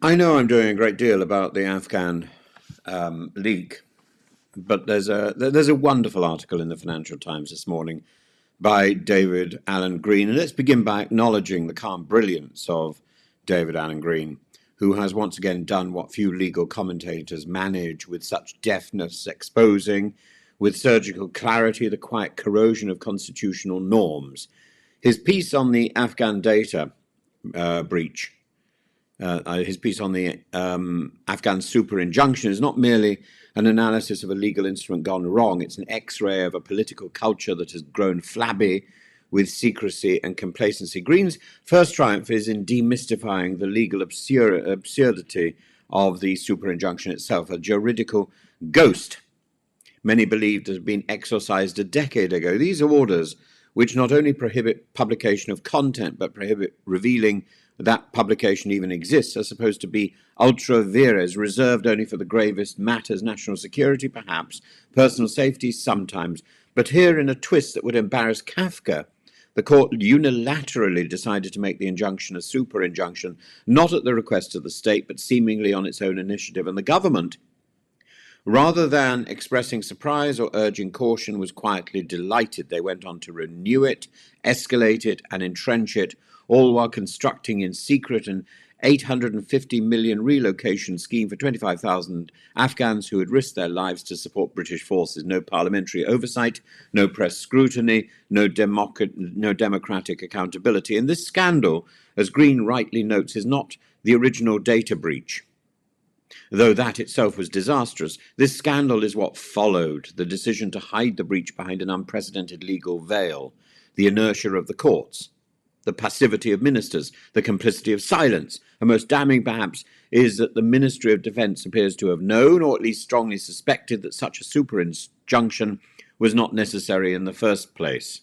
I know I'm doing a great deal about the Afghan leak, but there's a wonderful article in the Financial Times this morning by David Alan Green, and let's begin by acknowledging the calm brilliance of David Alan Green, who has once again done what few legal commentators manage with such deftness, exposing with surgical clarity the quiet corrosion of constitutional norms. His piece on the Afghan data breach, his piece on the Afghan super-injunction, is not merely an analysis of a legal instrument gone wrong. It's an x-ray of a political culture that has grown flabby with secrecy and complacency. Green's first triumph is in demystifying the legal absurdity of the super-injunction itself, a juridical ghost many believed had been exorcised a decade ago. These are orders which not only prohibit publication of content, but prohibit revealing that publication even exists, are supposed to be ultra vires, reserved only for the gravest matters, national security perhaps, personal safety sometimes. But here, in a twist that would embarrass Kafka, the court unilaterally decided to make the injunction a super-injunction, not at the request of the state, but seemingly on its own initiative. And the government, rather than expressing surprise or urging caution, was quietly delighted. They went on to renew it, escalate it, and entrench it, all while constructing in secret an 850 million relocation scheme for 25,000 Afghans who had risked their lives to support British forces. No parliamentary oversight, no press scrutiny, no democratic accountability. And this scandal, as Green rightly notes, is not the original data breach. Though that itself was disastrous, this scandal is what followed: the decision to hide the breach behind an unprecedented legal veil, the inertia of the courts, the passivity of ministers, the complicity of silence. And most damning, perhaps, is that the Ministry of Defence appears to have known, or at least strongly suspected, that such a super-injunction was not necessary in the first place.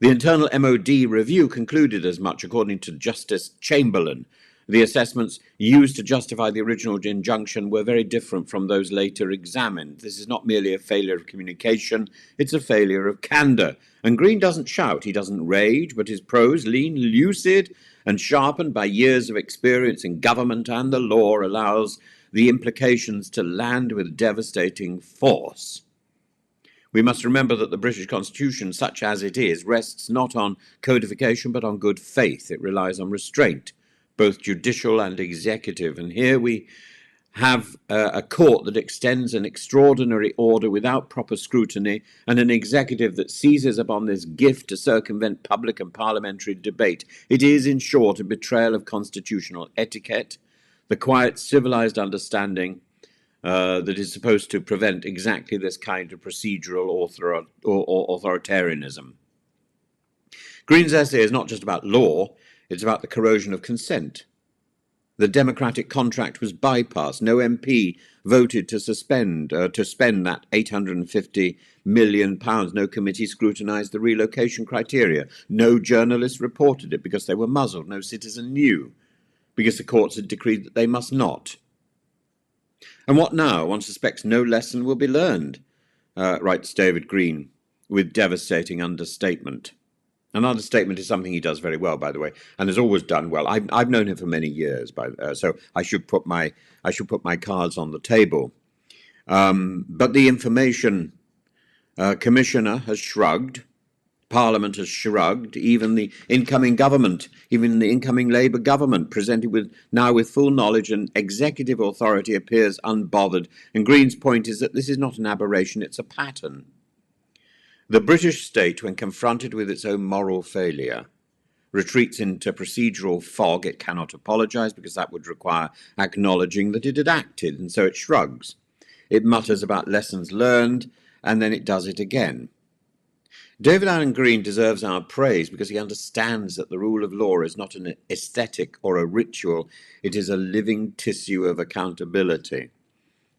The internal MOD review concluded as much, according to Justice Chamberlain. The assessments used to justify the original injunction were very different from those later examined. This is not merely a failure of communication, it's a failure of candour. And Green doesn't shout, he doesn't rage, but his prose, lean, lucid, and sharpened by years of experience in government and the law, allows the implications to land with devastating force. We must remember that the British Constitution, such as it is, rests not on codification but on good faith. It relies on restraint, both judicial and executive. And here we have a court that extends an extraordinary order without proper scrutiny, and an executive that seizes upon this gift to circumvent public and parliamentary debate. It is, in short, a betrayal of constitutional etiquette, the quiet, civilized understanding that is supposed to prevent exactly this kind of procedural authoritarianism. Green's essay is not just about law, it's about the corrosion of consent. The democratic contract was bypassed. No MP voted to spend that £850 million. No committee scrutinised the relocation criteria. No journalists reported it because they were muzzled. No citizen knew because the courts had decreed that they must not. And what now? One suspects no lesson will be learned, writes David Green, with devastating understatement. An understatement is something he does very well, by the way, and has always done well. I've known him for many years, so I should put my cards on the table. But the Information Commissioner has shrugged. Parliament has shrugged. Even the incoming government, even the incoming Labour government, presented with full knowledge and executive authority, appears unbothered. And Green's point is that this is not an aberration; it's a pattern. The British state, when confronted with its own moral failure, retreats into procedural fog. It cannot apologise because that would require acknowledging that it had acted, and so it shrugs. It mutters about lessons learned, and then it does it again. David Alan Green deserves our praise because he understands that the rule of law is not an aesthetic or a ritual, it is a living tissue of accountability.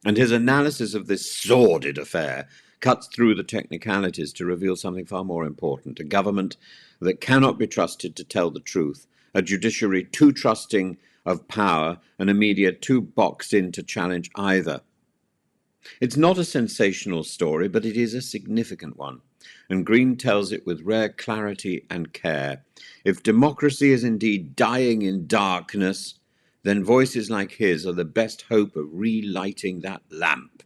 And his analysis of this sordid affair cuts through the technicalities to reveal something far more important: a government that cannot be trusted to tell the truth, a judiciary too trusting of power, and a media too boxed in to challenge either. It's not a sensational story, but it is a significant one, and Green tells it with rare clarity and care. If democracy is indeed dying in darkness, then voices like his are the best hope of relighting that lamp.